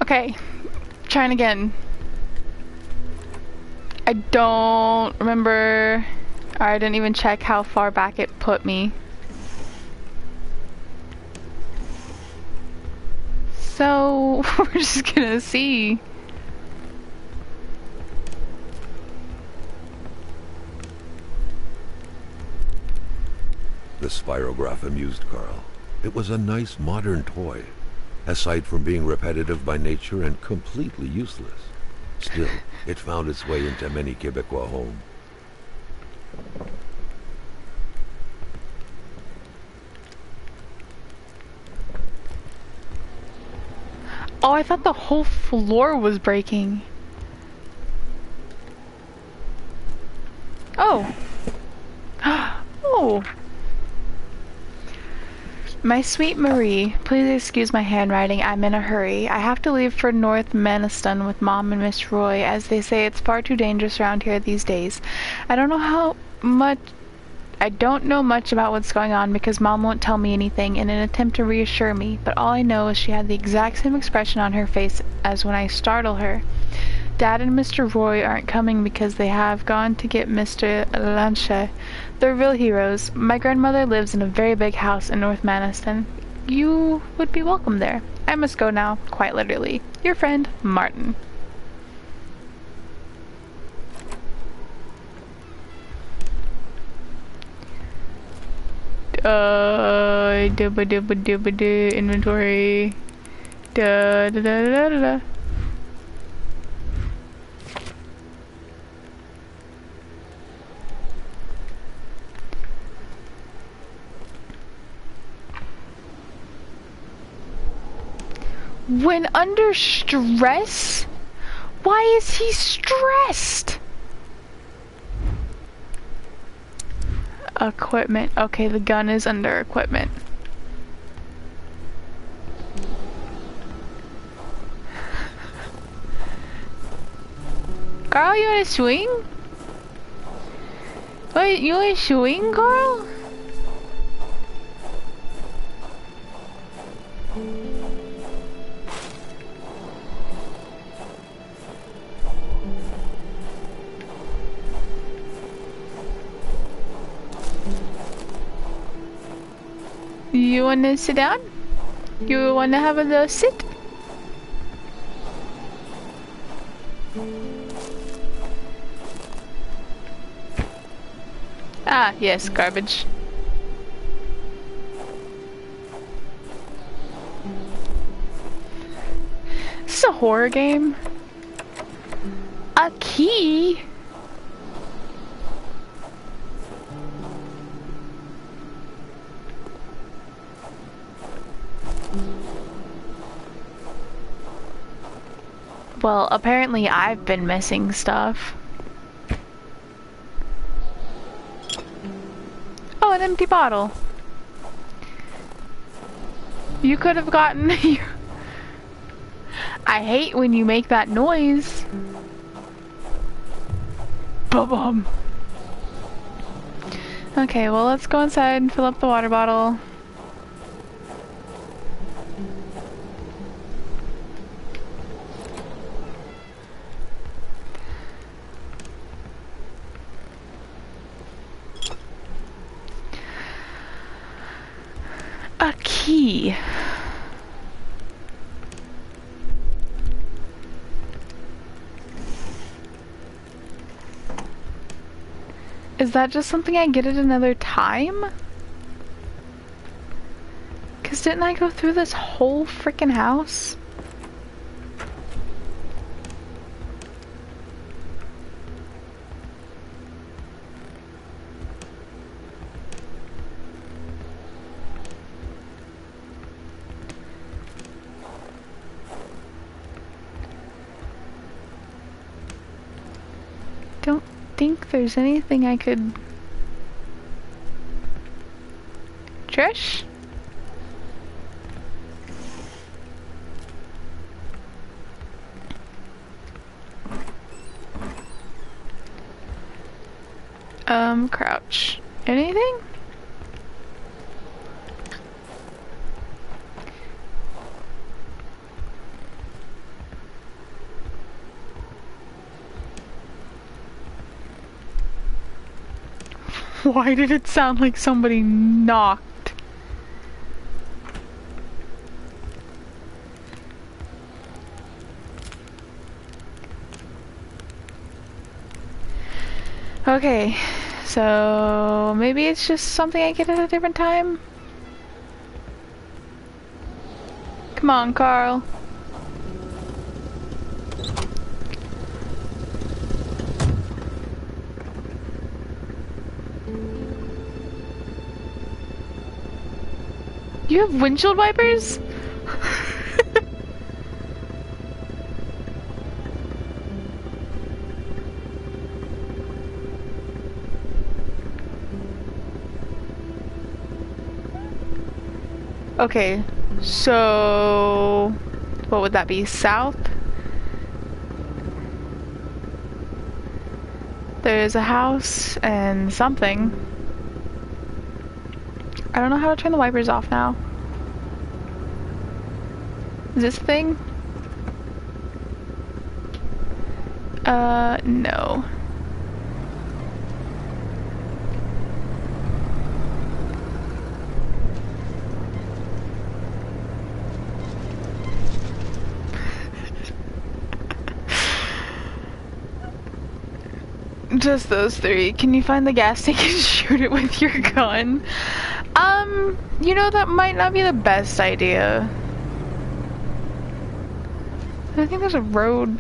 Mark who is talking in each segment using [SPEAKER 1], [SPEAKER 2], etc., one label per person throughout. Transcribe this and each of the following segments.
[SPEAKER 1] Okay, trying again. I don't remember, or I didn't even check how far back it put me. So, we're just gonna see.
[SPEAKER 2] The spirograph amused Carl. It was a nice modern toy, aside from being repetitive by nature and completely useless. Still, it found its way into many Quebecois homes.
[SPEAKER 1] Oh, I thought the whole floor was breaking. Oh. Oh. My sweet Marie, please excuse my handwriting. I'm in a hurry. I have to leave for North Maniston with Mom and Miss Roy, as they say it's far too dangerous around here these days. I don't know much about what's going on because Mom won't tell me anything in an attempt to reassure me, but all I know is she had the exact same expression on her face as when I startle her. Dad and Mr. Roy aren't coming because they have gone to get Mr. Lanchet. They're real heroes. My grandmother lives in a very big house in North Maniston. You would be welcome there. I must go now, quite literally. Your friend, Martin. Inventory. Da da da da da da. When under stress? Why is he stressed? Equipment. Okay, the gun is under equipment. Carl, you wanna swing? Wait, you wanna swing, Carl? You wanna sit down? You wanna have a little sit? Ah, yes, garbage. This is a horror game. A key? Well, apparently I've been missing stuff. Oh, an empty bottle. You could have gotten... I hate when you make that noise. Ba-bum. Okay, well, let's go inside and fill up the water bottle. A key. Is that just something I get at another time? 'Cause didn't I go through this whole freaking house? Don't think there's anything I could... Trish? Crouch. Anything? Why did it sound like somebody knocked? Okay, so maybe it's just something I get at a different time? Come on, Carl. You have windshield wipers? Okay, so what would that be? South? There's a house and something. I don't know how to turn the wipers off now. Is this a thing? No. Just those three. Can you find the gas tank and shoot it with your gun? You know, that might not be the best idea. I think there's a road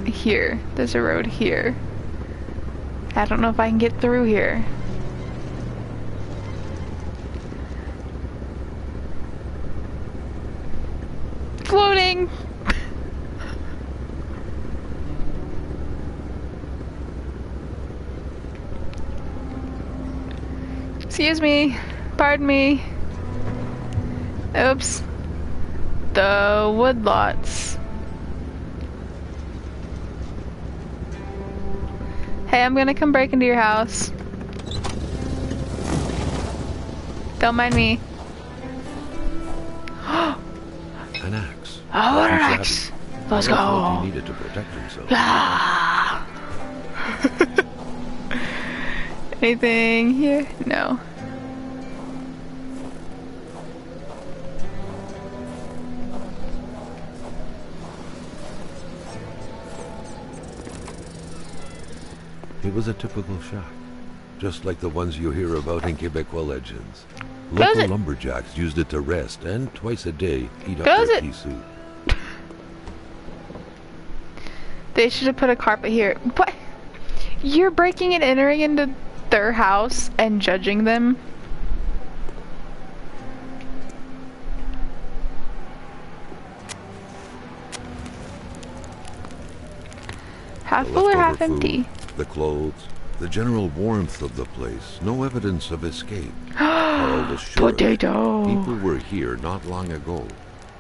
[SPEAKER 1] here. There's a road here. I don't know if I can get through here. Floating! Excuse me. Pardon me. Oops. The woodlots. Hey, I'm gonna come break into your house. Don't mind me.
[SPEAKER 2] An axe.
[SPEAKER 1] Oh, an axe. Let's go.
[SPEAKER 2] He needed to protect himself.
[SPEAKER 1] Ah. Anything here? No.
[SPEAKER 2] It was a typical shack, just like the ones you hear about in Quebecois legends. Local lumberjacks used it to rest and twice a day eat up their pea soup.
[SPEAKER 1] They should have put a carpet here. What? You're breaking and entering into their house and judging them? Half full or half empty?
[SPEAKER 2] The clothes, the general warmth of the place, no evidence of escape. Carl was sure
[SPEAKER 1] Potato!
[SPEAKER 2] people were here not long ago,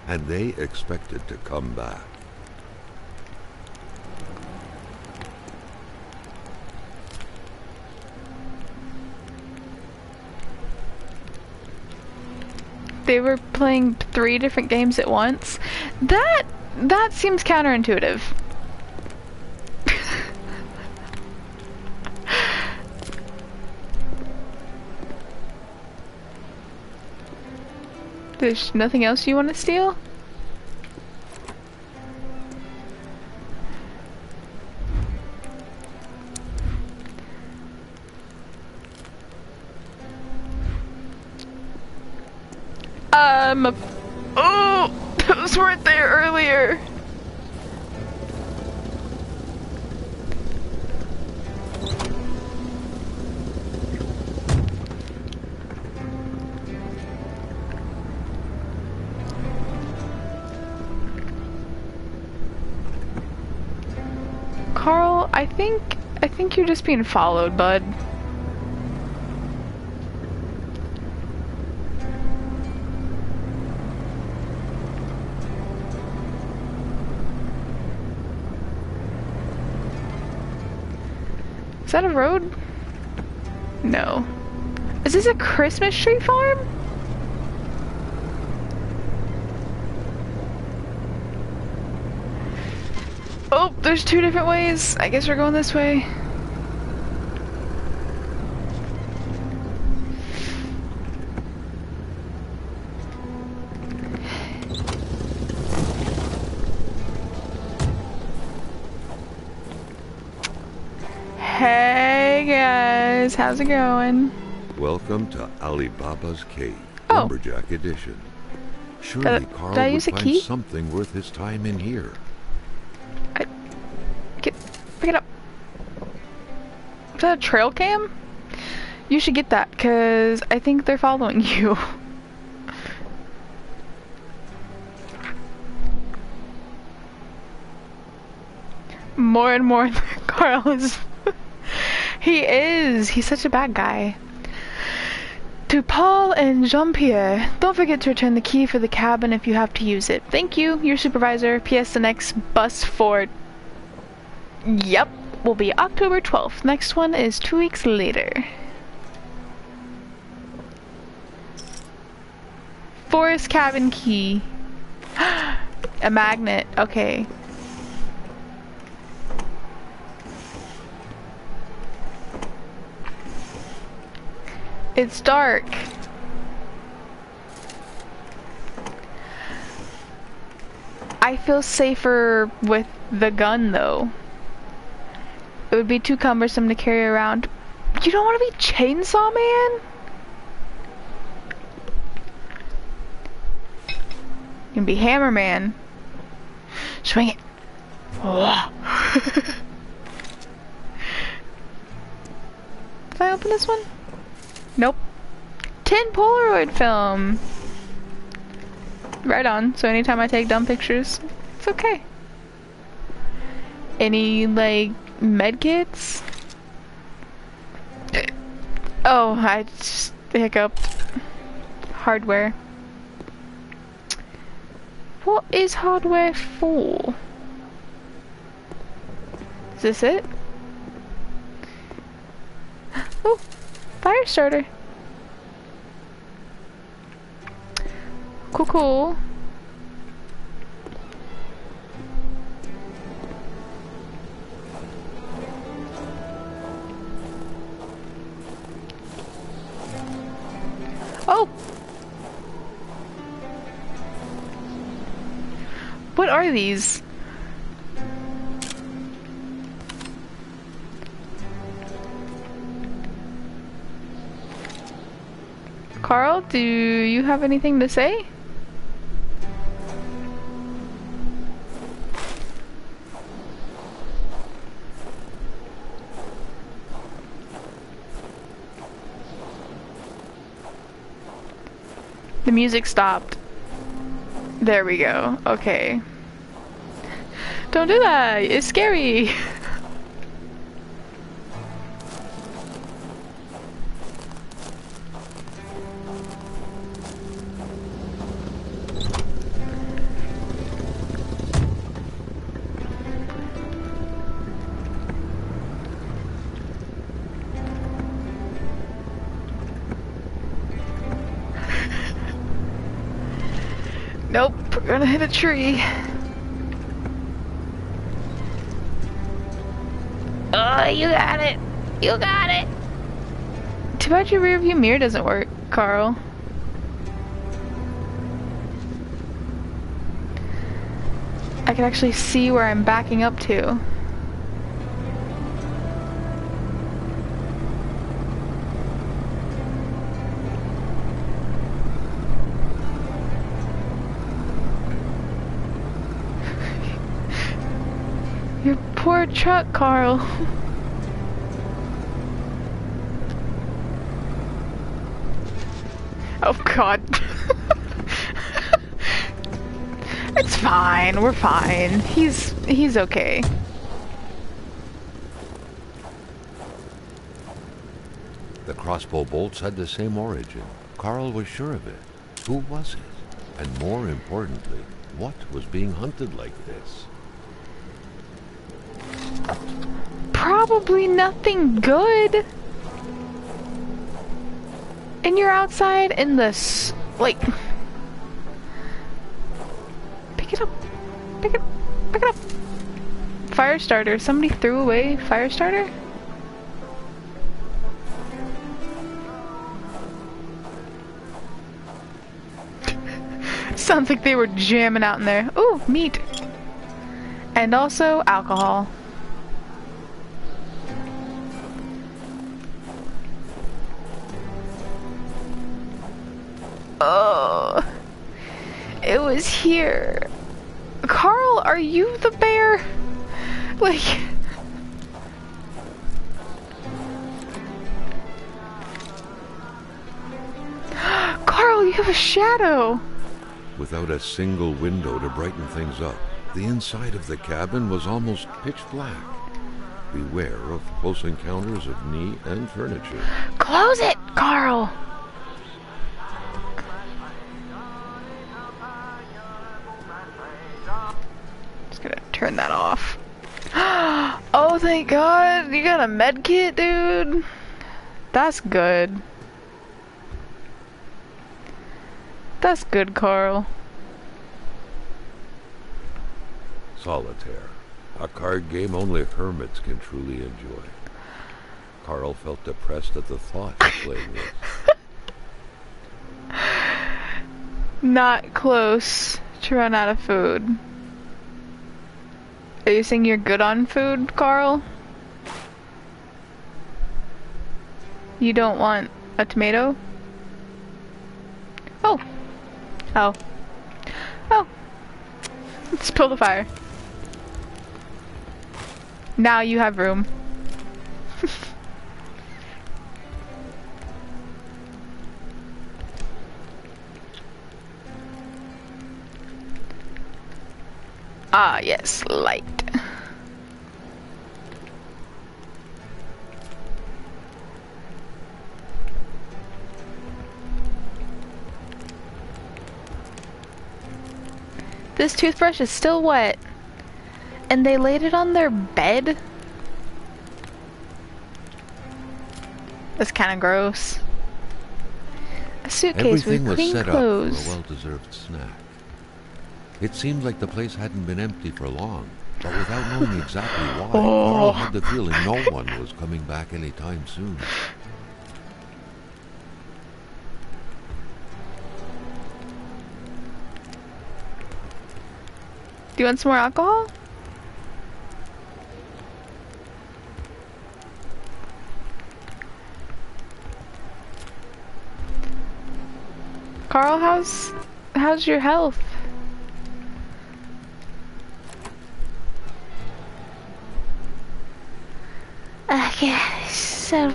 [SPEAKER 2] and they expected to come back.
[SPEAKER 1] They were playing 3 different games at once? That seems counterintuitive. There's nothing else you want to steal? Oh! Those weren't there earlier! Carl, I think you're just being followed, bud. Is that a road? No. Is this a Christmas tree farm? Oh, there's 2 different ways. I guess we're going this way. guys, how's it going?
[SPEAKER 2] Welcome to Alibaba's Cave,
[SPEAKER 1] Oh.
[SPEAKER 2] Lumberjack Edition. Surely Carl
[SPEAKER 1] did I
[SPEAKER 2] would
[SPEAKER 1] use a
[SPEAKER 2] find
[SPEAKER 1] key?
[SPEAKER 2] something worth his time in here.
[SPEAKER 1] Pick it up. Is that a trail cam? You should get that, because I think they're following you. More and more, Carl is... He is! He's such a bad guy. To Paul and Jean-Pierre, don't forget to return the key for the cabin if you have to use it. Thank you, your supervisor. P.S. The next bus for... Yep, will be October 12th. Next one is 2 weeks later. Forest cabin key. A magnet, okay. It's dark. I feel safer with the gun though. It would be too cumbersome to carry around. You don't want to be Chainsaw Man? You can be Hammer Man. Swing it. Oh. Did I open this one? Nope. 10 Polaroid film. Right on. So anytime I take dumb pictures, it's okay. Any, like, medkits? Oh, I just hiccuped. Hardware. What is hardware for? Is this it? Oh, fire starter. Cool, cool. Oh! What are these? Carl, do you have anything to say? The music stopped. There we go. Okay. Don't do that. It's scary. Nope, we're gonna hit a tree. Oh, you got it. You got it. Too bad your rear view mirror doesn't work, Carl. I can actually see where I'm backing up to. Your poor truck, Carl. Oh God. It's fine, we're fine. He's okay.
[SPEAKER 2] The crossbow bolts had the same origin. Carl was sure of it. Who was it? And more importantly, what was being hunted like this?
[SPEAKER 1] Probably nothing good. And you're outside in this, like... Pick it up. Pick it up. Pick it up. Fire starter. Somebody threw away fire starter? Sounds like they were jamming out in there. Ooh, meat. And also alcohol. Oh, it was here. Carl, are you the bear? Like... Carl, you have a shadow!
[SPEAKER 2] Without a single window to brighten things up, the inside of the cabin was almost pitch black. Beware of close encounters of knee and furniture.
[SPEAKER 1] Close it, Carl! Just gonna turn that off. Oh, thank God! You got a med kit, dude! That's good. That's good, Carl.
[SPEAKER 2] Solitaire. A card game only hermits can truly enjoy. Carl felt depressed at the thought of playing this.
[SPEAKER 1] Not close to run out of food. Are you saying you're good on food, Carl? You don't want a tomato? Oh. Oh. Oh. Let's pull the fire. Now you have room. Ah, yes, light. This toothbrush is still wet. And they laid it on their bed? That's kind of gross. A suitcase
[SPEAKER 2] Everything
[SPEAKER 1] with
[SPEAKER 2] was
[SPEAKER 1] clean
[SPEAKER 2] set
[SPEAKER 1] clothes.
[SPEAKER 2] up for a well-deserved snack. It seemed like the place hadn't been empty for long, but without knowing exactly why, Carl had the feeling no one was coming back anytime soon.
[SPEAKER 1] Do you want some more alcohol? Carl, how's your health? Yeah, it's so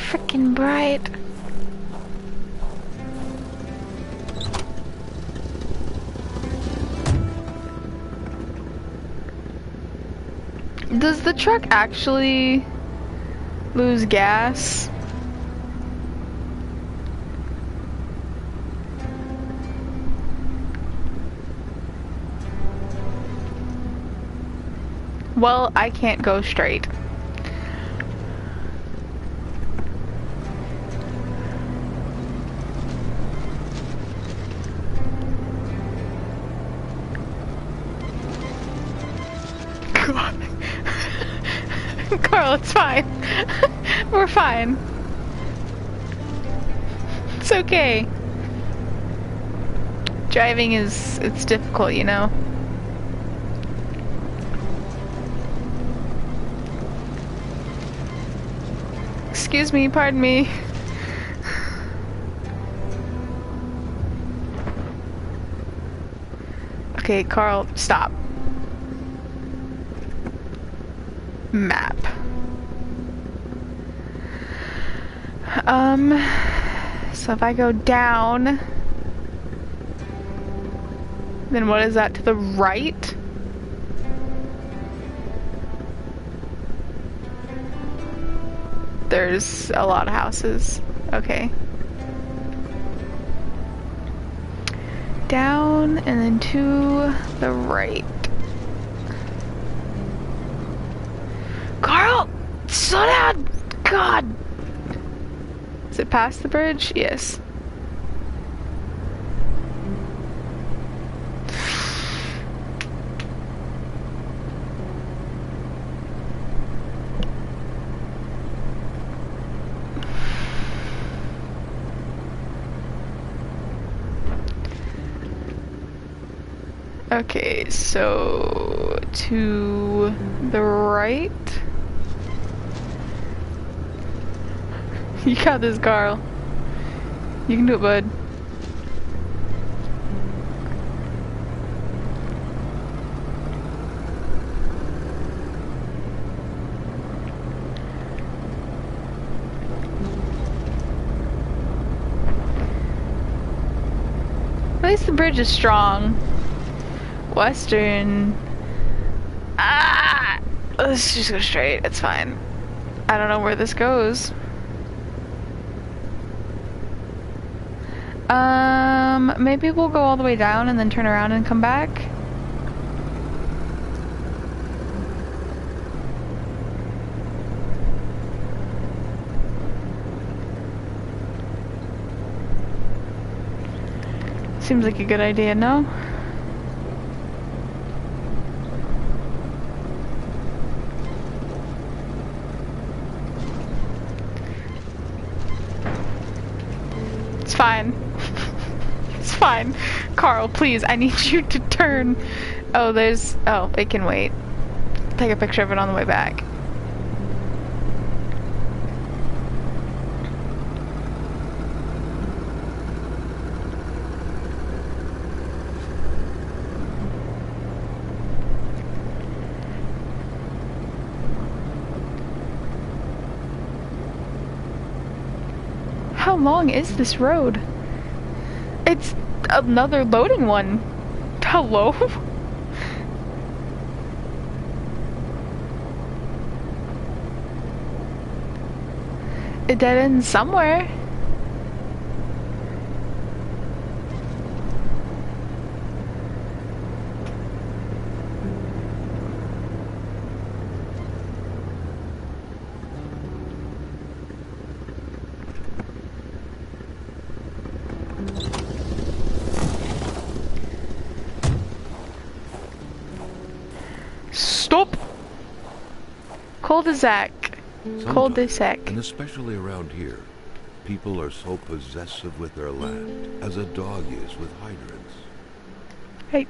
[SPEAKER 1] freaking bright. Does the truck actually lose gas? Well, I can't go straight. God. Carl, it's fine. We're fine. It's okay. Driving it's difficult, you know? Excuse me, pardon me. Okay, Carl, stop. Map. So if I go down, then what is that to the right? There's a lot of houses. Okay. Down and then to the right. Carl! Slow down! God! Is it past the bridge? Yes. Okay, so to the right. You got this, Carl. You can do it, bud. least the bridge is strong. Western. Ah! Let's just go straight. It's fine. I don't know where this goes. Maybe we'll go all the way down and then turn around and come back. Seems like a good idea, no? It's fine. It's fine. Carl, please, I need you to turn. Oh, there's... Oh, it can wait. Take a picture of it on the way back. How long is this road? It's another loading one. Hello? It dead ends somewhere. Stop! Cul-de-sac. Cul-de-sac.
[SPEAKER 2] And especially around here, people are so possessive with their land, as a dog is with hydrants.
[SPEAKER 1] Hey.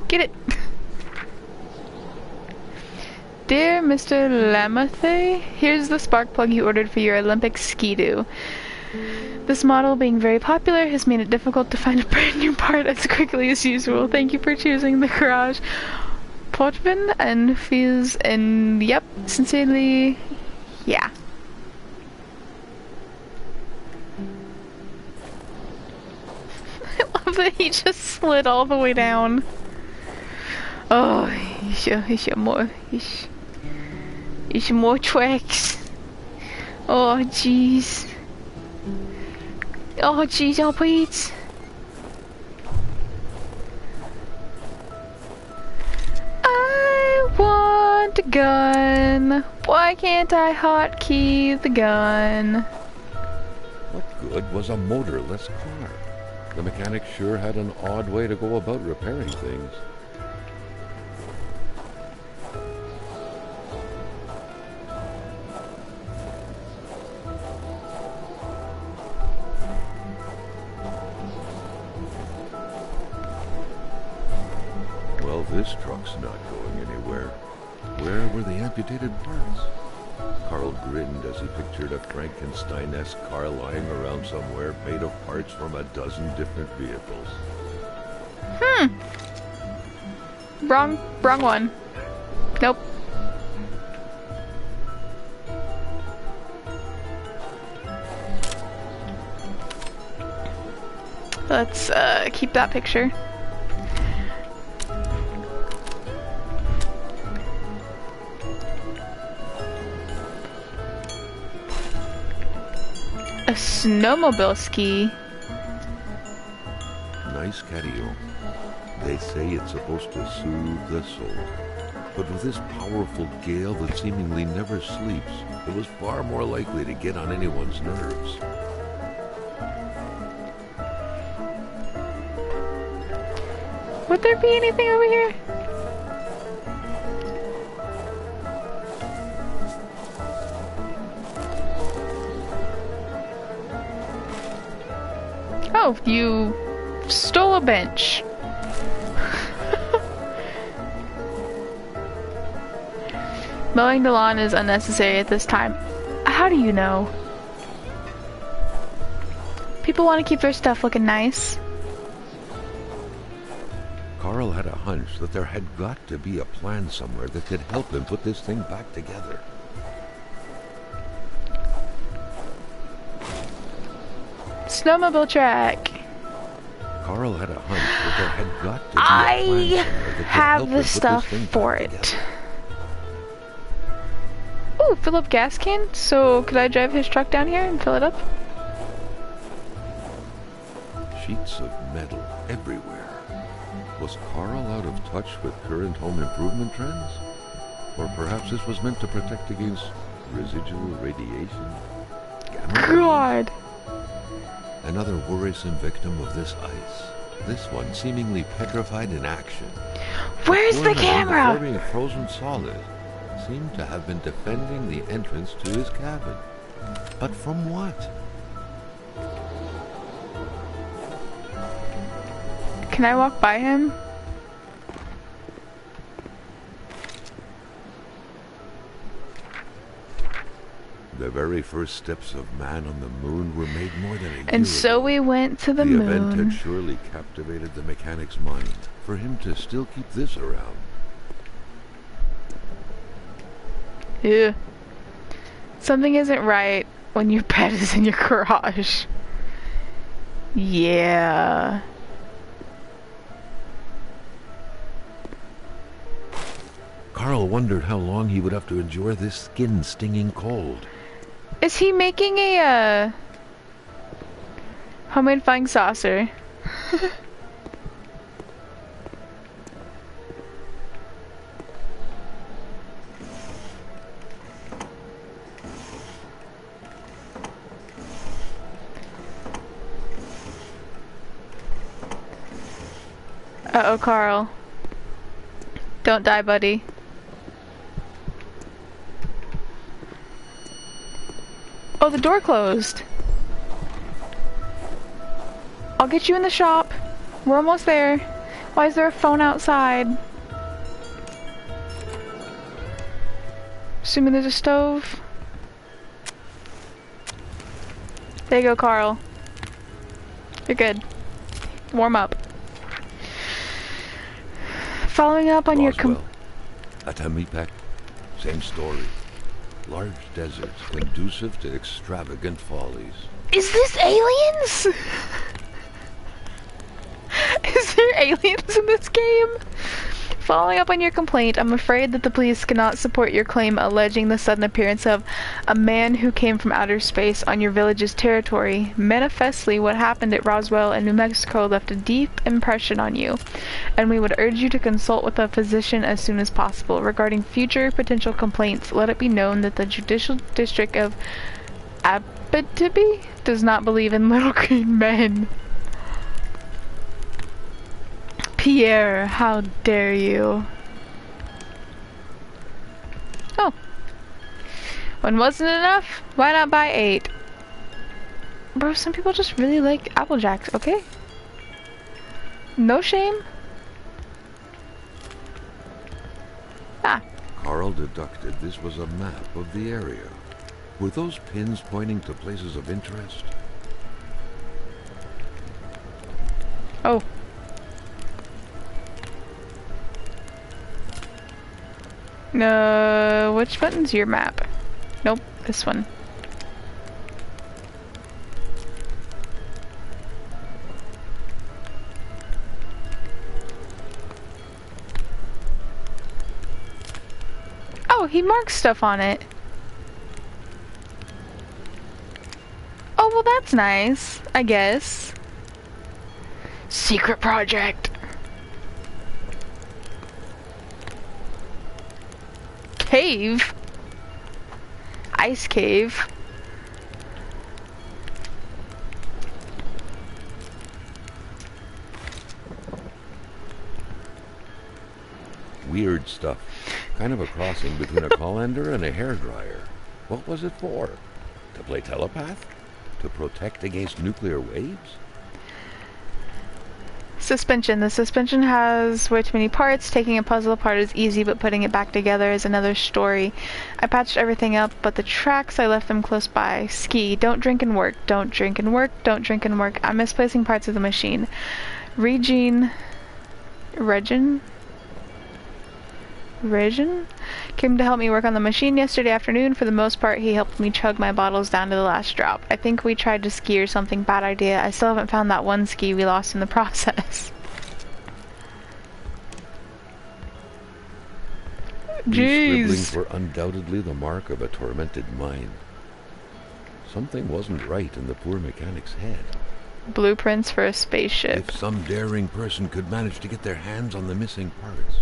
[SPEAKER 1] Get it! Dear Mr. Lamathe, here's the spark plug you ordered for your Olympic Ski-Doo. This model, being very popular, has made it difficult to find a brand new part as quickly as usual. Thank you for choosing the garage Potvin and Fizz and yep, sincerely, yeah. I love that he just slid all the way down. Oh, is more tracks. Oh, jeez. Oh, jeez, oh, please. I want a gun. Why can't I hotkey the gun?
[SPEAKER 2] What good was a motorless car? The mechanic sure had an odd way to go about repairing things. Well, this truck's not going anywhere. Where were the amputated parts? Carl grinned as he pictured a Frankenstein-esque car lying around somewhere made of parts from a dozen different vehicles.
[SPEAKER 1] Wrong one. Nope. Let's keep that picture. A snowmobile ski.
[SPEAKER 2] Nice catio. They say it's supposed to soothe the soul. But with this powerful gale that seemingly never sleeps, it was far more likely to get on anyone's nerves.
[SPEAKER 1] Would there be anything over here? Oh, you stole a bench. Mowing the lawn is unnecessary at this time. How do you know? People want to keep their stuff looking nice.
[SPEAKER 2] Carl had a hunch that there had got to be a plan somewhere that could help him put this thing back together.
[SPEAKER 1] Snowmobile track.
[SPEAKER 2] Carl had a hunch that there had got to be a plan
[SPEAKER 1] I
[SPEAKER 2] somewhere that could
[SPEAKER 1] have
[SPEAKER 2] help
[SPEAKER 1] the
[SPEAKER 2] him put
[SPEAKER 1] stuff
[SPEAKER 2] this thing
[SPEAKER 1] for
[SPEAKER 2] back
[SPEAKER 1] it.
[SPEAKER 2] together.
[SPEAKER 1] Ooh, fill up gas can? So could I drive his truck down here and fill it up?
[SPEAKER 2] Sheets of metal everywhere. Was Carl out of touch with current home improvement trends? Or perhaps this was meant to protect against residual radiation? Gamma rays?
[SPEAKER 1] God!
[SPEAKER 2] Another worrisome victim of this ice. This one seemingly petrified in action.
[SPEAKER 1] Where's the
[SPEAKER 2] Before
[SPEAKER 1] camera?
[SPEAKER 2] being frozen solid, seemed to have been defending the entrance to his cabin. But from what?
[SPEAKER 1] Can I walk by him?
[SPEAKER 2] The very first steps of man on the moon were made more than a year
[SPEAKER 1] And so
[SPEAKER 2] ago.
[SPEAKER 1] we went to the
[SPEAKER 2] The event
[SPEAKER 1] moon.
[SPEAKER 2] had surely captivated the mechanic's mind for him to still keep this around.
[SPEAKER 1] Ew. Something isn't right when your bed is in your garage. Yeah.
[SPEAKER 2] Carl wondered how long he would have to endure this skin-stinging cold.
[SPEAKER 1] Is he making a homemade flying saucer? Uh-oh, Carl. Don't die, buddy. Oh, the door closed. I'll get you in the shop. We're almost there. Why is there a phone outside? Assuming there's a stove. There you go, Carl. You're good. Warm up. Following up on your
[SPEAKER 2] Roswell, Atamipek, same story. Large deserts conducive to extravagant follies.
[SPEAKER 1] Is this aliens? Is there aliens in this game? Following up on your complaint, I'm afraid that the police cannot support your claim alleging the sudden appearance of a man who came from outer space on your village's territory. Manifestly, what happened at Roswell in New Mexico left a deep impression on you, and we would urge you to consult with a physician as soon as possible. Regarding future potential complaints, let it be known that the Judicial District of Abitibi does not believe in little green men. Pierre, how dare you? Oh. When wasn't enough? Why not buy 8? Bro, some people just really like Apple Jacks, okay? No shame. Ah.
[SPEAKER 2] Carl deducted this was a map of the area. Were those pins pointing to places of interest?
[SPEAKER 1] Oh. No, which button's your map? Nope, this one. Oh, he marks stuff on it. Oh, well that's nice, I guess. Secret project. Cave? Ice cave?
[SPEAKER 2] Weird stuff. Kind of a crossing between a colander and a hairdryer. What was it for? To play telepath? To protect against nuclear waves?
[SPEAKER 1] Suspension. The suspension has way too many parts. Taking a puzzle apart is easy, but putting it back together is another story. I patched everything up, but the tracks, I left them close by. Ski. Don't drink and work. Don't drink and work. Don't drink and work. I'm misplacing parts of the machine. Regin? Came to help me work on the machine yesterday afternoon. For the most part, he helped me chug my bottles down to the last drop. I think we tried to ski or something. Bad idea. I still haven't found that one ski we lost in the process.
[SPEAKER 2] These scribblings
[SPEAKER 1] Jeez.
[SPEAKER 2] were undoubtedly the mark of a tormented mind. Something wasn't right in the poor mechanic's head.
[SPEAKER 1] Blueprints for a spaceship.
[SPEAKER 2] If some daring person could manage to get their hands on the missing parts,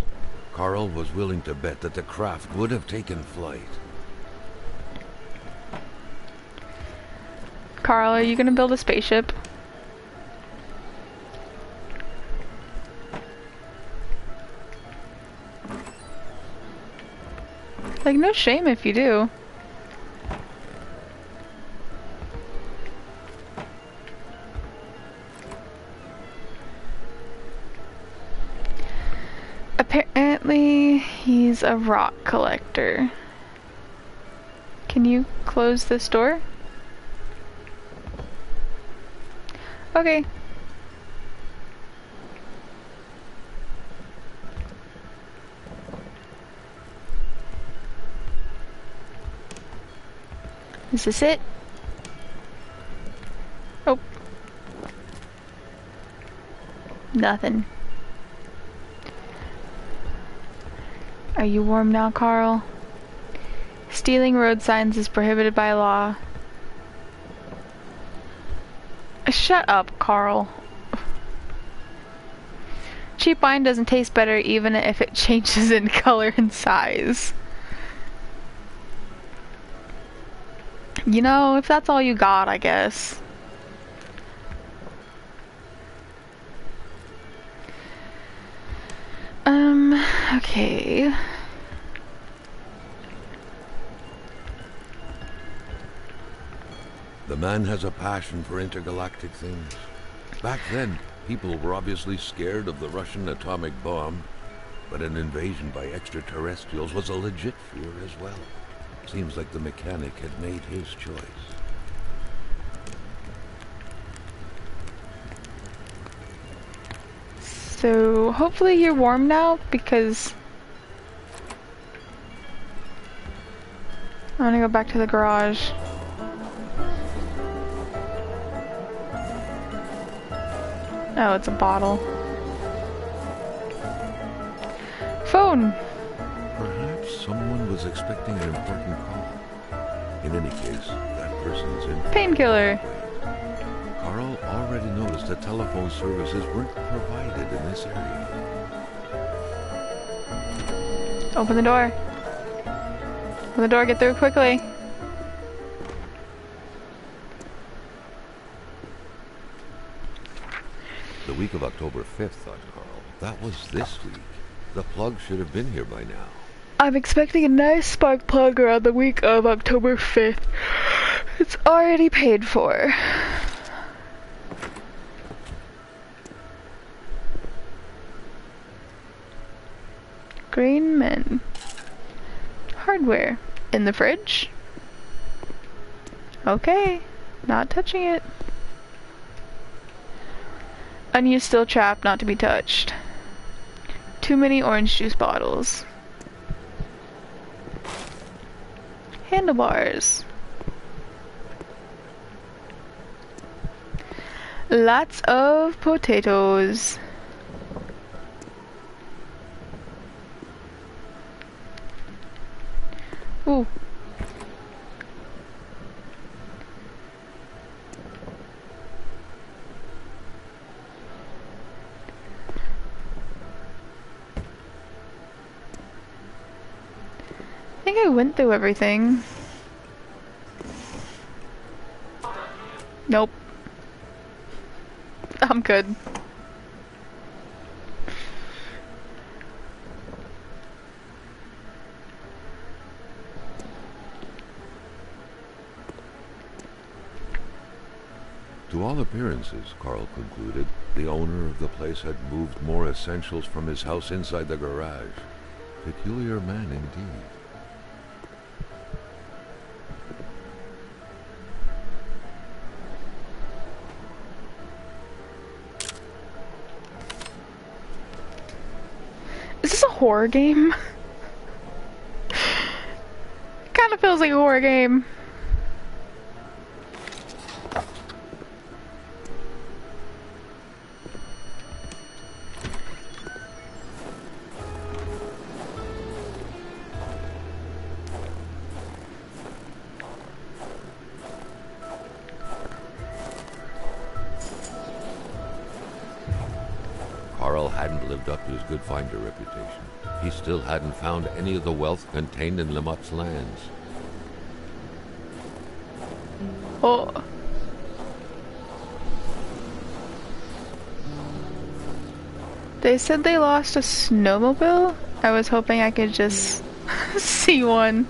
[SPEAKER 2] Carl was willing to bet that the craft would have taken flight.
[SPEAKER 1] Carl, are you gonna build a spaceship? Like, no shame if you do. Apparently, he's a rock collector. Can you close this door? Okay. Is this it? Oh. Nothing. Are you warm now, Carl? Stealing road signs is prohibited by law. Shut up, Carl. Cheap wine doesn't taste better even if it changes in color and size. You know, if that's all you got, I guess. Okay.
[SPEAKER 2] The man has a passion for intergalactic things. Back then, people were obviously scared of the Russian atomic bomb, but an invasion by extraterrestrials was a legit fear as well. Seems like the mechanic had made his choice.
[SPEAKER 1] So, hopefully you're warm now, because I want to go back to the garage. Oh, it's a bottle. Phone!
[SPEAKER 2] Perhaps someone was expecting an important call. In any case, that person's in...
[SPEAKER 1] Painkiller!
[SPEAKER 2] Carl already noticed that telephone services weren't provided in this area.
[SPEAKER 1] Open the door. Open the door, get through quickly.
[SPEAKER 2] The week of October 5th, thought Carl. That was this week. The plug should have been here by now.
[SPEAKER 1] I'm expecting a nice spark plug around the week of October 5th. It's already paid for. Green men. Hardware. In the fridge? Okay. Not touching it. Unused steel trap, not to be touched. Too many orange juice bottles. Handlebars. Lots of potatoes. Ooh. I think I went through everything. Nope. I'm good.
[SPEAKER 2] To all appearances, Carl concluded, the owner of the place had moved more essentials from his house inside the garage. Peculiar man indeed.
[SPEAKER 1] Is this a horror game? feels like a horror game.
[SPEAKER 2] Carl hadn't lived up to his good finder reputation. He still hadn't found any of the wealth contained in Lamotte's lands.
[SPEAKER 1] Oh. They said they lost a snowmobile? I was hoping I could just see one.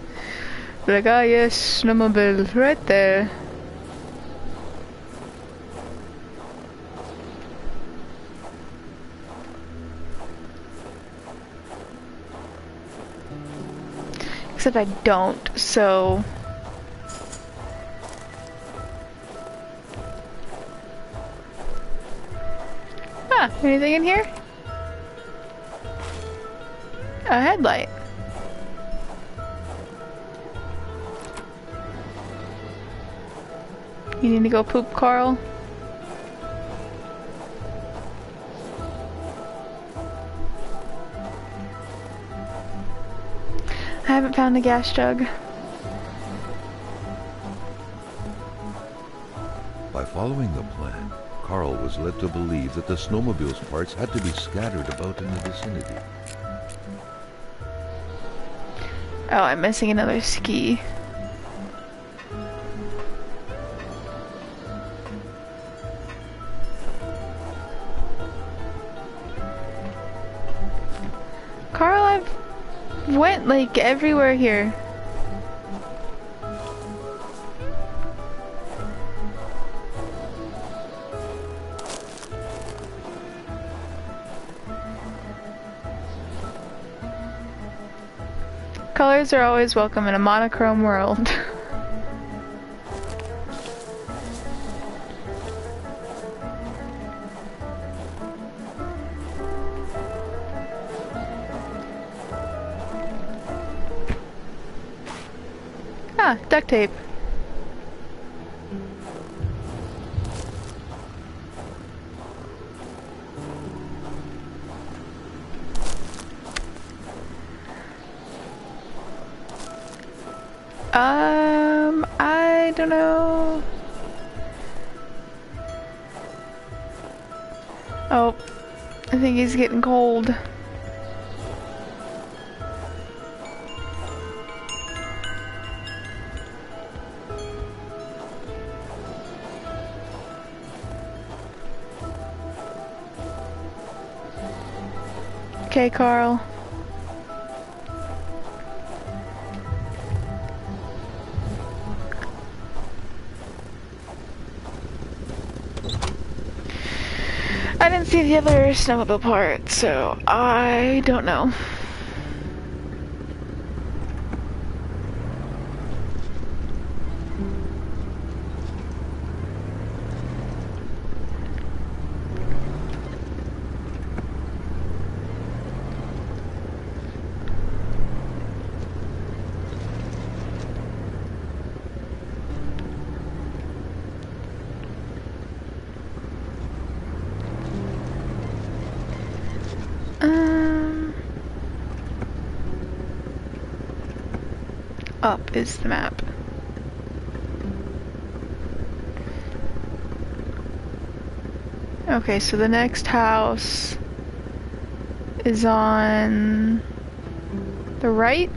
[SPEAKER 1] Like, ah yes, snowmobile, right there. Except I don't, so... Ah, anything in here? A headlight. You need to go poop, Carl? I haven't found a gas jug.
[SPEAKER 2] By following the plan, Carl was led to believe that the snowmobile's parts had to be scattered about in the vicinity.
[SPEAKER 1] Oh, I'm missing another ski. Carl, I've went like everywhere here. Colors are always welcome in a monochrome world. Ah, duct tape. I don't know. Oh, I think he's getting cold. Okay, Carl. I didn't see the other snowmobile part, so I don't know. Up is the map. Okay, so the next house is on the right.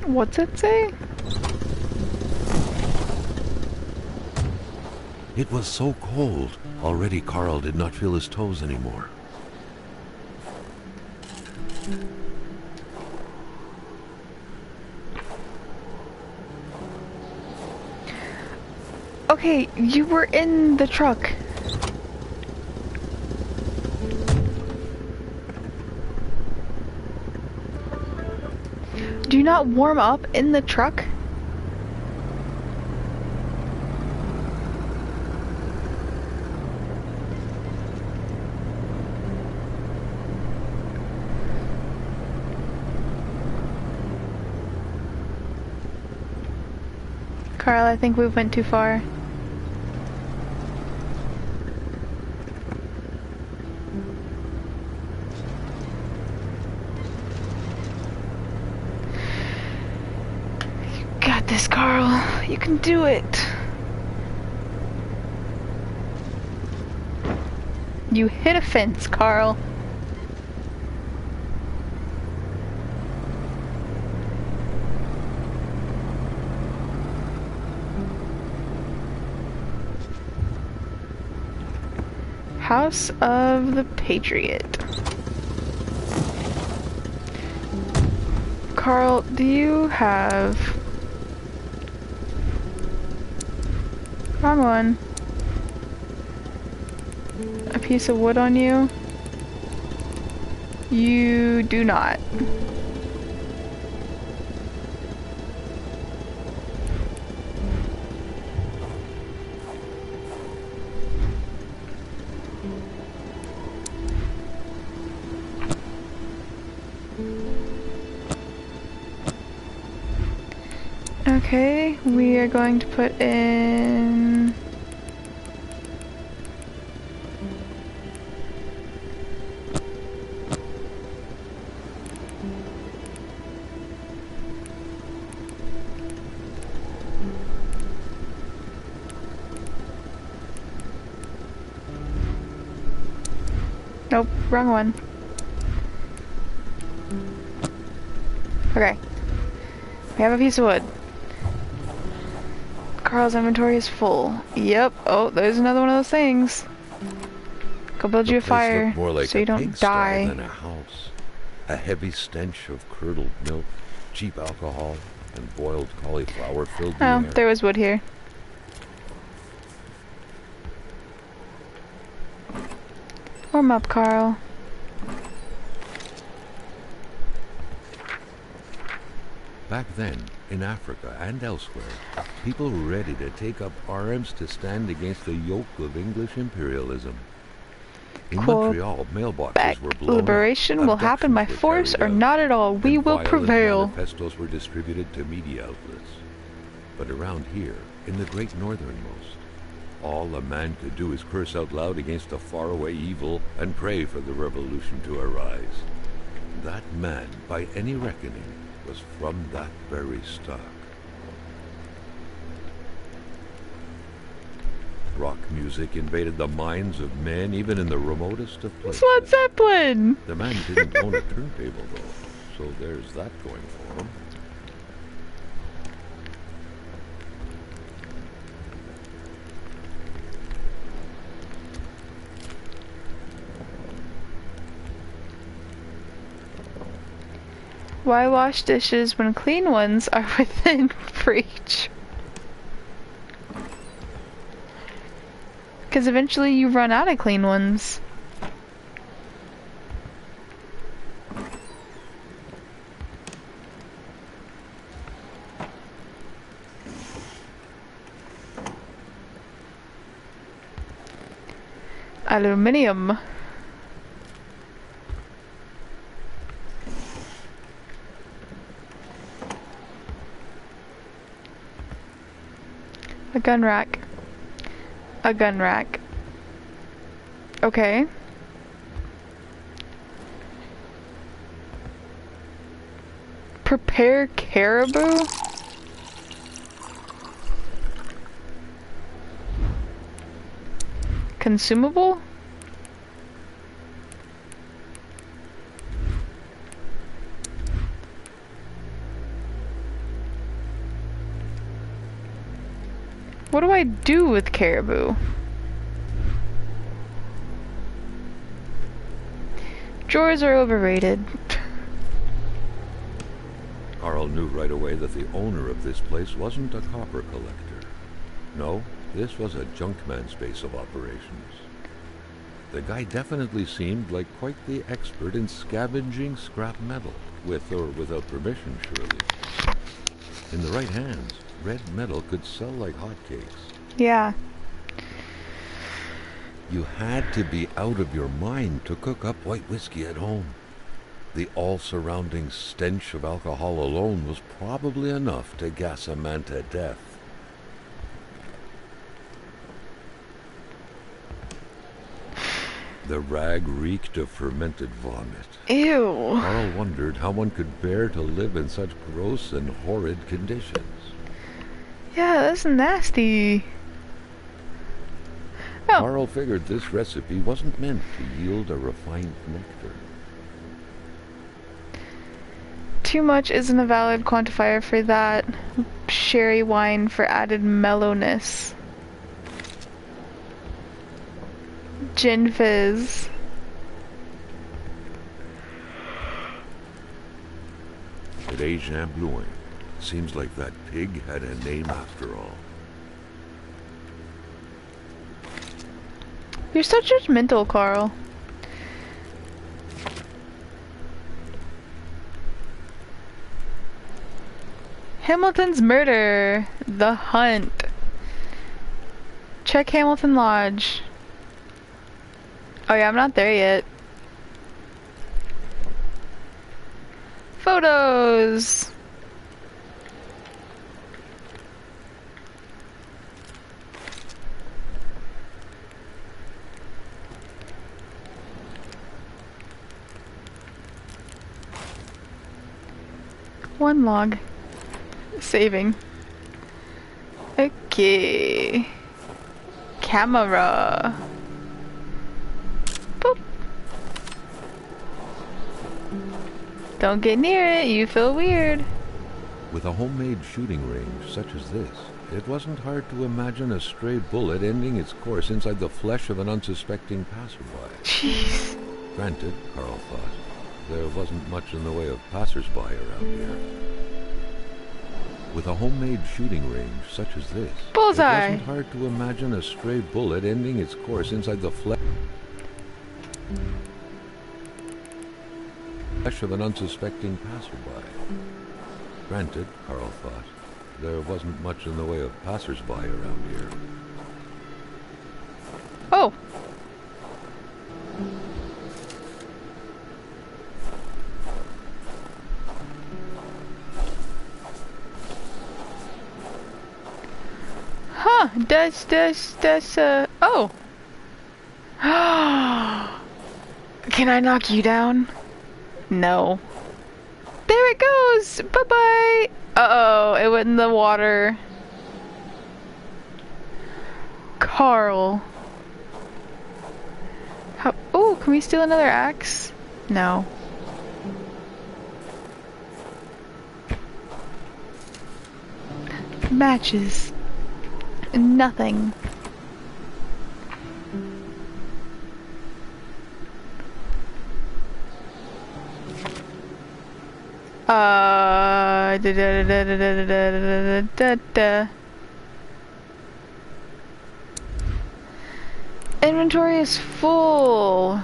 [SPEAKER 1] What's it say?
[SPEAKER 2] It was so cold. Already Carl did not feel his toes anymore.
[SPEAKER 1] Okay, you were in the truck. Do you not warm up in the truck? Carl, I think we went too far. You got this, Carl. You can do it. You hit a fence, Carl. House of the Patriot. Carl, do you have... Wrong one. A piece of wood on you? You do not. Okay, we are going to put in... Nope, wrong one. Okay. We have a piece of wood. Carl's inventory is full. Yep. Oh, there's another one of those things. Go build you a fire
[SPEAKER 2] More like
[SPEAKER 1] so you don't die.
[SPEAKER 2] than a house. A heavy stench of curdled milk, cheap alcohol, and boiled cauliflower filled the air.
[SPEAKER 1] There was wood here. Warm up, Carl.
[SPEAKER 2] Back then, in Africa and elsewhere, people were ready to take up arms to stand against the yoke of English imperialism. In Montreal, mailboxes were blown.
[SPEAKER 1] Liberation will happen by force or not at all. We will prevail.
[SPEAKER 2] Manifestos were distributed to media outlets. But around here, in the great northernmost, all a man could do is curse out loud against a faraway evil and pray for the revolution to arise. That man, by any reckoning, was from that very stock. Rock music invaded the minds of men even in the remotest of places.
[SPEAKER 1] It's Led Zeppelin!
[SPEAKER 2] The man didn't own a turntable though, so there's that going for him.
[SPEAKER 1] Why wash dishes when clean ones are within reach? Because eventually you run out of clean ones. Aluminium. A gun rack. A gun rack. Okay. Prepare caribou? Consumable? What do I do with caribou? Drawers are overrated.
[SPEAKER 2] Carl knew right away that the owner of this place wasn't a copper collector. No, this was a junkman's base of operations. The guy definitely seemed like quite the expert in scavenging scrap metal. with or without permission, surely. In the right hands, red metal could sell like hotcakes.
[SPEAKER 1] Yeah.
[SPEAKER 2] You had to be out of your mind to cook up white whiskey at home. The all-surrounding stench of alcohol alone was probably enough to gas a man to death. The rag reeked of fermented vomit.
[SPEAKER 1] Ew.
[SPEAKER 2] Carl wondered how one could bear to live in such gross and horrid conditions.
[SPEAKER 1] Yeah, that's nasty. Oh.
[SPEAKER 2] Carl figured this recipe wasn't meant to yield a refined nectar.
[SPEAKER 1] Too much isn't a valid quantifier for that. Sherry wine for added mellowness. Gin fizz.
[SPEAKER 2] At Jean Blouin, seems like that pig had a name after all.
[SPEAKER 1] You're so judgmental, Carl. Hamilton's murder. The hunt. Check Hamilton Lodge. Oh yeah, I'm not there yet. Photos. One log. Saving. Okay. Camera. Boop. Don't get near it, you feel weird.
[SPEAKER 2] With a homemade shooting range such as this, it wasn't hard to imagine a stray bullet ending its course inside the flesh of an unsuspecting passerby.
[SPEAKER 1] Jeez.
[SPEAKER 2] Granted, Carl thought, there wasn't much in the way of passersby around here. With a homemade shooting range such as this,
[SPEAKER 1] Bullseye.
[SPEAKER 2] it wasn't hard to imagine a stray bullet ending its course inside the flesh of an unsuspecting passerby. Granted, Carl thought, there wasn't much in the way of passersby around here.
[SPEAKER 1] Oh. Huh, oh. Can I knock you down? No. There it goes! Bye-bye! Uh-oh, it went in the water. Carl. How, oh, can we steal another axe? No. Matches. Nothing. Da, da, da, da, da, da, da, da, da. Inventory is full.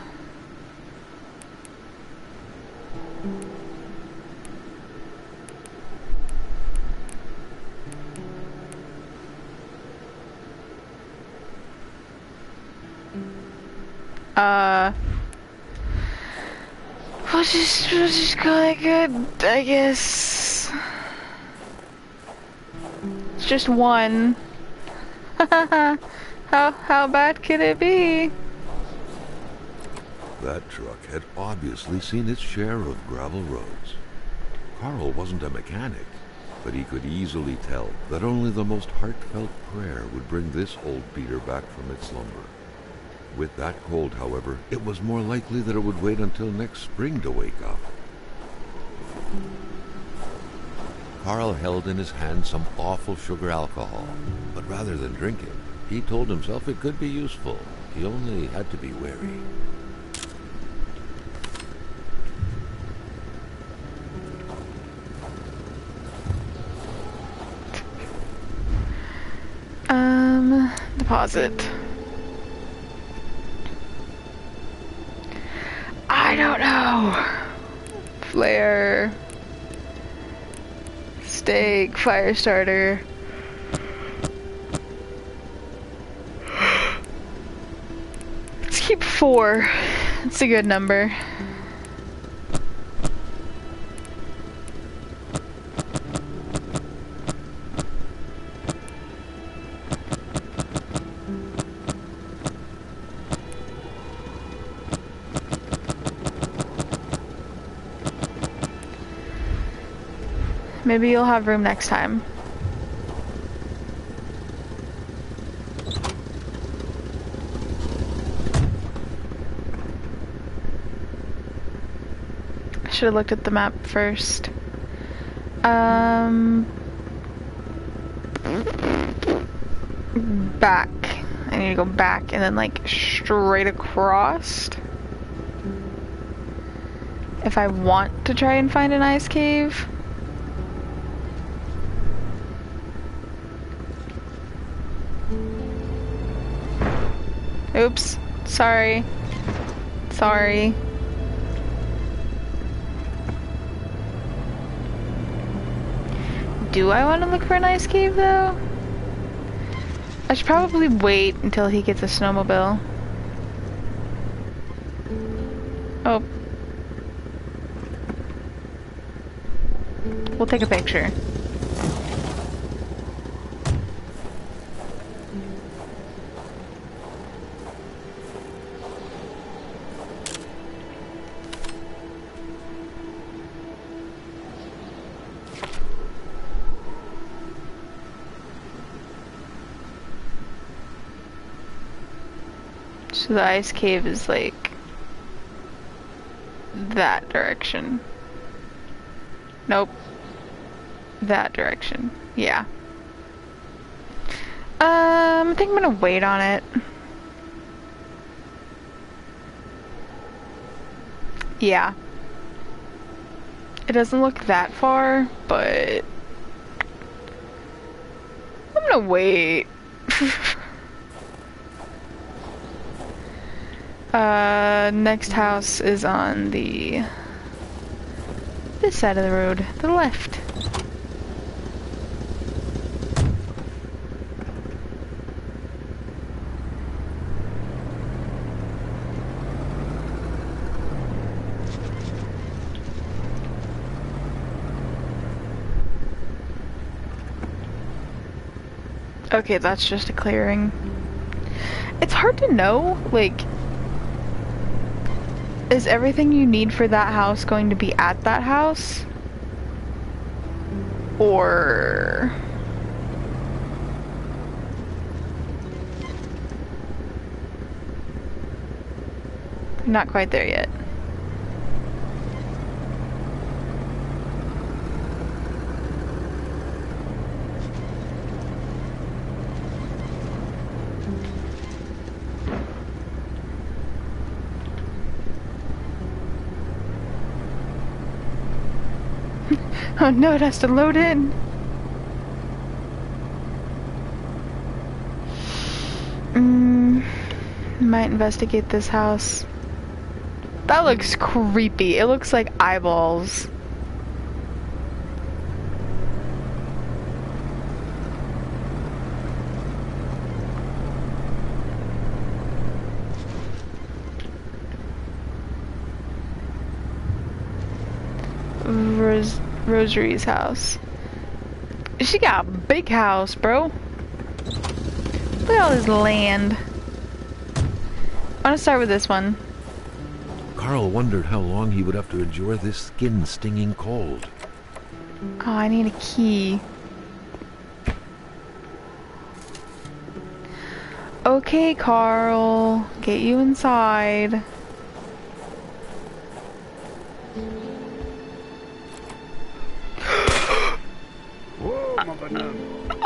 [SPEAKER 1] We'll just call it good, I guess. It's just one. How bad could it be?
[SPEAKER 2] That truck had obviously seen its share of gravel roads. Carl wasn't a mechanic, but he could easily tell that only the most heartfelt prayer would bring this old beater back from its slumber. With that cold, however, it was more likely that it would wait until next spring to wake up. Carl held in his hand some awful sugar alcohol, but rather than drink it, he told himself it could be useful. He only had to be wary.
[SPEAKER 1] Deposit. I don't know. layer, steak, fire starter. Let's keep 4. It's a good number. Maybe you'll have room next time. I should have looked at the map first. Back. I need to go back and then like straight across. If I want to try and find an ice cave. Oops. Sorry. Sorry. Do I want to look for an ice cave though? I should probably wait until he gets a snowmobile. Oh. We'll take a picture. So the ice cave is like that direction. Nope. That direction. Yeah. I think I'm gonna wait on it. Yeah. It doesn't look that far, but I'm gonna wait. Next house is on this side of the road, the left. Okay, that's just a clearing. It's hard to know, like, is everything you need for that house going to be at that house? Or... not quite there yet. Oh no, it has to load in. Might investigate this house. That looks creepy. It looks like eyeballs. Rosary's house. She got a big house, bro. Look at all this land. I want to start with this one.
[SPEAKER 2] Carl wondered how long he would have to endure this skin-stinging cold.
[SPEAKER 1] Oh, I need a key. Okay, Carl. Get you inside.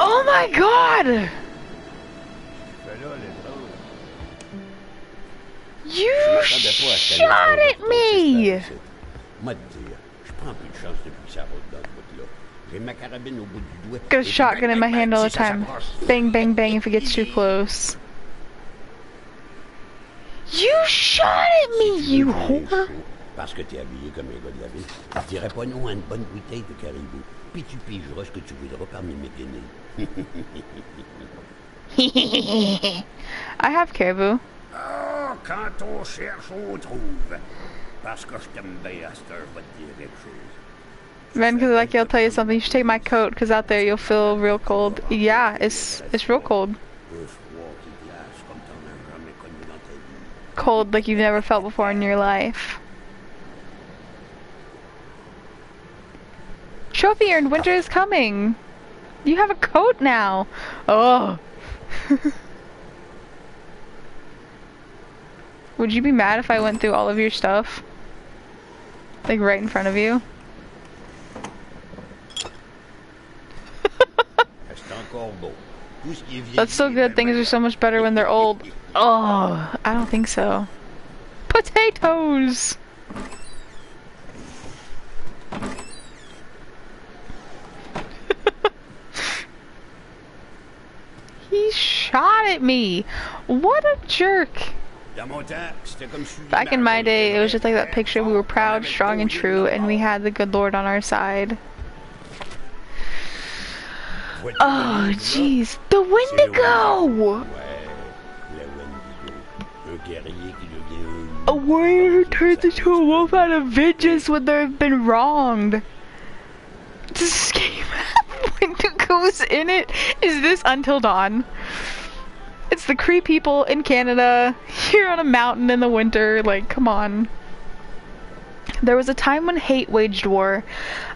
[SPEAKER 1] Oh my god! You shot at me! Got a shotgun in my hand all the time. Bang, bang, bang if it gets too close. You shot at me, you whore!
[SPEAKER 3] Parce que t'es habillé comme un gars de la ville, je dirais pas non à une bonne bouteille de caribou. Puis tu pigeras ce que tu voudras parmi mes guenilles.
[SPEAKER 1] I have caribou.
[SPEAKER 3] Ah, quand on cherche, on trouve. Parce que je t'aime bien à cette heure, je vais te dire quelque chose.
[SPEAKER 1] Man, because like I'll tell you something. You should take my coat, because out there you'll feel real cold. Yeah, it's real cold. Cold like you've never felt before in your life. Trophy earned, winter is coming. You have a coat now. Oh. Would you be mad if I went through all of your stuff? Like right in front of you? That's so good. Things are so much better when they're old. Oh, I don't think so. Potatoes! He shot at me! What a jerk! Back in my day, it was just like that picture. We were proud, strong, and true, and we had the good Lord on our side. Oh, jeez. The Wendigo! A warrior who turns into a wolf out of vengeance when they have been wronged. This game has Wendigos in it? Is this Until Dawn? It's the Cree people in Canada, here on a mountain in the winter, like, come on. There was a time when hate waged war.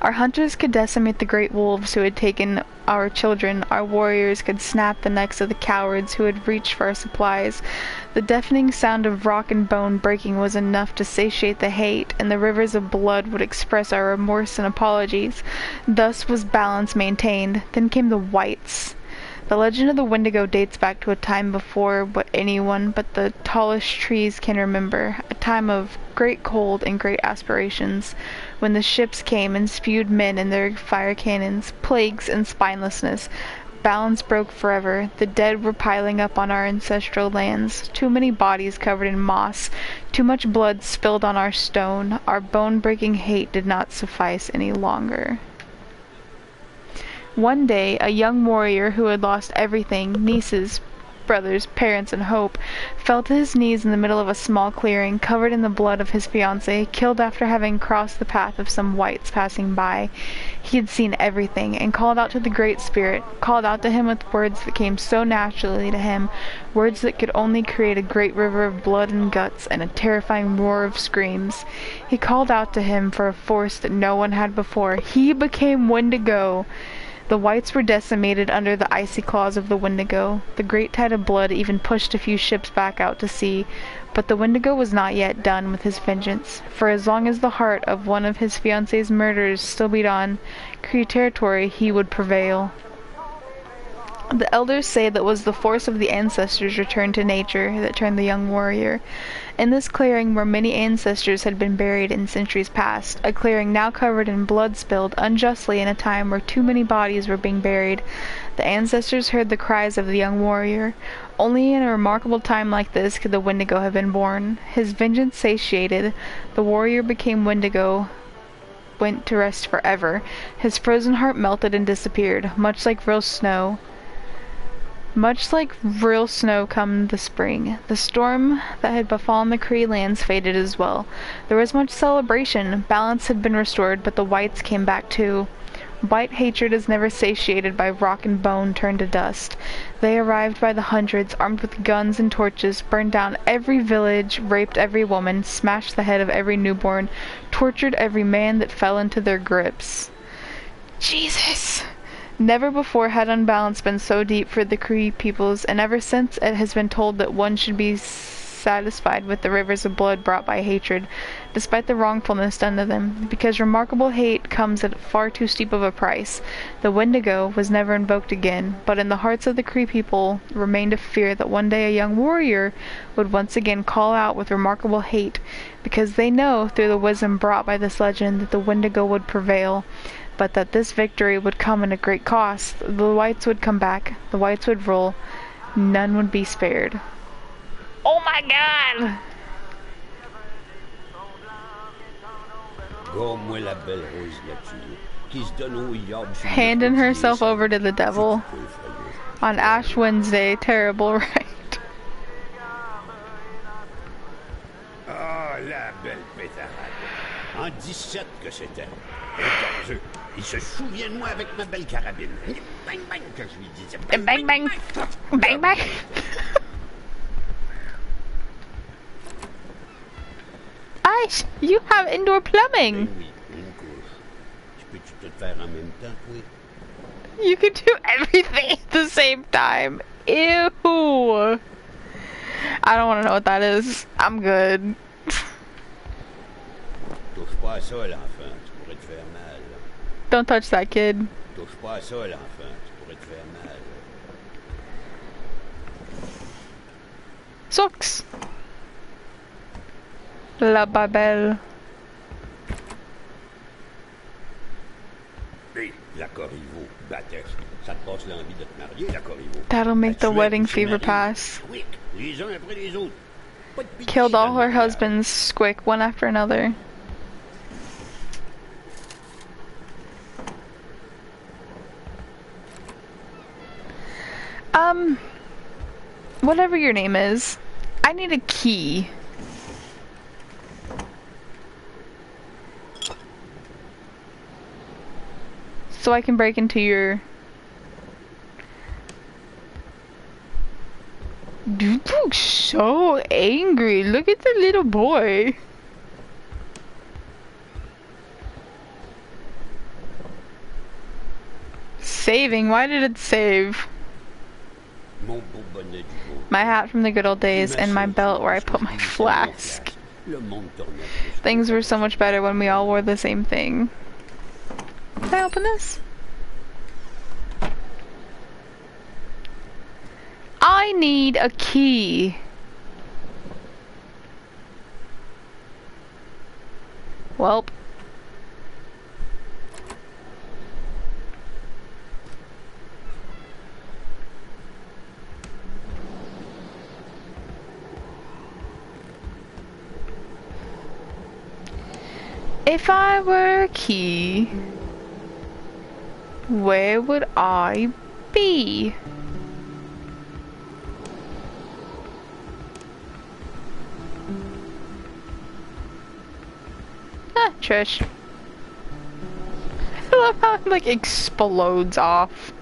[SPEAKER 1] Our hunters could decimate the great wolves who had taken our children. Our warriors could snap the necks of the cowards who had reached for our supplies. The deafening sound of rock and bone breaking was enough to satiate the hate, and the rivers of blood would express our remorse and apologies. Thus was balance maintained. Then came the whites. The legend of the Wendigo dates back to a time before what anyone but the tallest trees can remember, a time of great cold and great aspirations, when the ships came and spewed men in their fire cannons, plagues and spinelessness. Balance broke forever. The dead were piling up on our ancestral lands, too many bodies covered in moss, too much blood spilled on our stone. Our bone-breaking hate did not suffice any longer. One day, a young warrior who had lost everything, nieces, brothers, parents, and hope, fell to his knees in the middle of a small clearing, covered in the blood of his fiancée, killed after having crossed the path of some whites passing by. He had seen everything, and called out to the Great Spirit, called out to him with words that came so naturally to him, words that could only create a great river of blood and guts, and a terrifying roar of screams. He called out to him for a force that no one had before. He became Wendigo! The whites were decimated under the icy claws of the Wendigo. The great tide of blood even pushed a few ships back out to sea, but the Wendigo was not yet done with his vengeance, for as long as the heart of one of his fiancée's murderers still beat on Cree territory, he would prevail. The elders say that was the force of the ancestors returned to nature that turned the young warrior. In this clearing where many ancestors had been buried in centuries past, a clearing now covered in blood spilled unjustly in a time where too many bodies were being buried, the ancestors heard the cries of the young warrior. Only in a remarkable time like this could the Wendigo have been born. His vengeance satiated, the warrior became Wendigo, went to rest forever. His frozen heart melted and disappeared, much like real snow. Much like real snow come the spring. The storm that had befallen the Cree lands faded as well. There was much celebration. Balance had been restored, but the whites came back too. White hatred is never satiated by rock and bone turned to dust. They arrived by the hundreds, armed with guns and torches, burned down every village, raped every woman, smashed the head of every newborn, tortured every man that fell into their grips. Jesus! Never before had unbalance been so deep for the Cree peoples, and ever since it has been told that one should be satisfied with the rivers of blood brought by hatred, despite the wrongfulness done to them, because remarkable hate comes at far too steep of a price. The Wendigo was never invoked again, but in the hearts of the Cree people remained a fear that one day a young warrior would once again call out with remarkable hate, because they know, through the wisdom brought by this legend, that the Wendigo would prevail, but that this victory would come at a great cost. The whites would come back, the whites would rule, none would be spared. Oh my god!
[SPEAKER 3] Gomme-moi la belle rose là-dessus, qui se donne au yard sur le
[SPEAKER 1] Handing
[SPEAKER 3] côtier,
[SPEAKER 1] herself
[SPEAKER 3] ça.
[SPEAKER 1] over to the devil
[SPEAKER 3] C'est peu effrayant.
[SPEAKER 1] on Ash Wednesday. Terrible, right?
[SPEAKER 3] Ah, la belle pétarade. En 17 que c'était. Et dans eux, il se souvient de moi avec ma belle carabine. Bang, bang, que je lui disais.
[SPEAKER 1] Bang, bang. Bang, bang. Ash, you have indoor
[SPEAKER 3] Ben
[SPEAKER 1] plumbing.
[SPEAKER 3] oui, une couche. Tu peux-tu tout faire en même temps, oui?
[SPEAKER 1] You can do everything at the same time. Ew. I don't want to know what that is. I'm good.
[SPEAKER 3] Touche pas à ça, l'enfant, tu pourrais te faire mal.
[SPEAKER 1] Don't touch that kid.
[SPEAKER 3] Touche pas à ça, l'enfant, tu pourrais te faire mal.
[SPEAKER 1] Socks. La Babel.
[SPEAKER 3] Hé, la Corriveau, Batex, ça te passe l'envie de te marier, la Corriveau.
[SPEAKER 1] That'll make the
[SPEAKER 3] As-tu
[SPEAKER 1] wedding
[SPEAKER 3] appris ce
[SPEAKER 1] fever
[SPEAKER 3] mari?
[SPEAKER 1] pass.
[SPEAKER 3] Quick, les uns après les autres. Pas de pitié
[SPEAKER 1] Killed all
[SPEAKER 3] dans
[SPEAKER 1] her
[SPEAKER 3] le mariage.
[SPEAKER 1] husbands quick, one after another. Whatever your name is, I need a key. So I can break into your... You look so angry. Look at the little boy. Saving? Why did it save?
[SPEAKER 3] Mon beau bonnet du beau.
[SPEAKER 1] My hat from the good old days and my belt where I put my flask.
[SPEAKER 3] Le monde tournait plus.
[SPEAKER 1] Things were so much better when we all wore the same thing. Can I open this? I need a key. Welp. If I were a key, where would I be? Ah, Trish. I love how it like explodes off.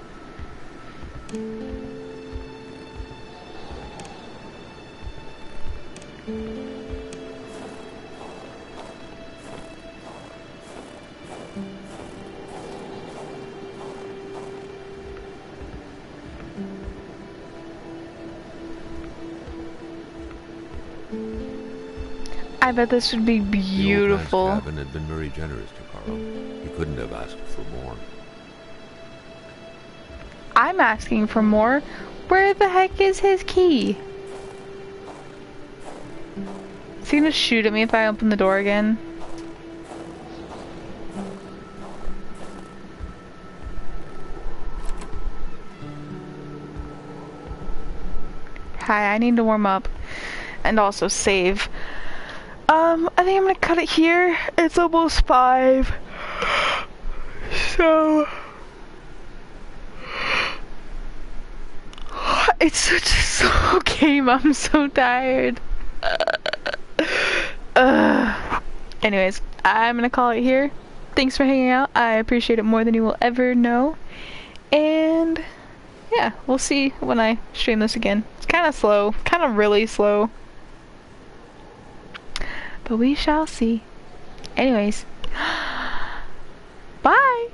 [SPEAKER 1] I bet this would be
[SPEAKER 2] The old man's
[SPEAKER 1] beautiful.
[SPEAKER 2] cabin had been very generous to Carl. He couldn't have asked for more.
[SPEAKER 1] I'm asking for more. Where the heck is his key? Is he gonna shoot at me if I open the door again? Hi, I need to warm up and also save. I think I'm gonna cut it here. It's almost 5. So it's such a slow game. I'm so tired. Anyways, I'm gonna call it here. Thanks for hanging out. I appreciate it more than you will ever know. And yeah, we'll see when I stream this again. It's kind of slow, kind of really slow. But we shall see. Anyways, bye!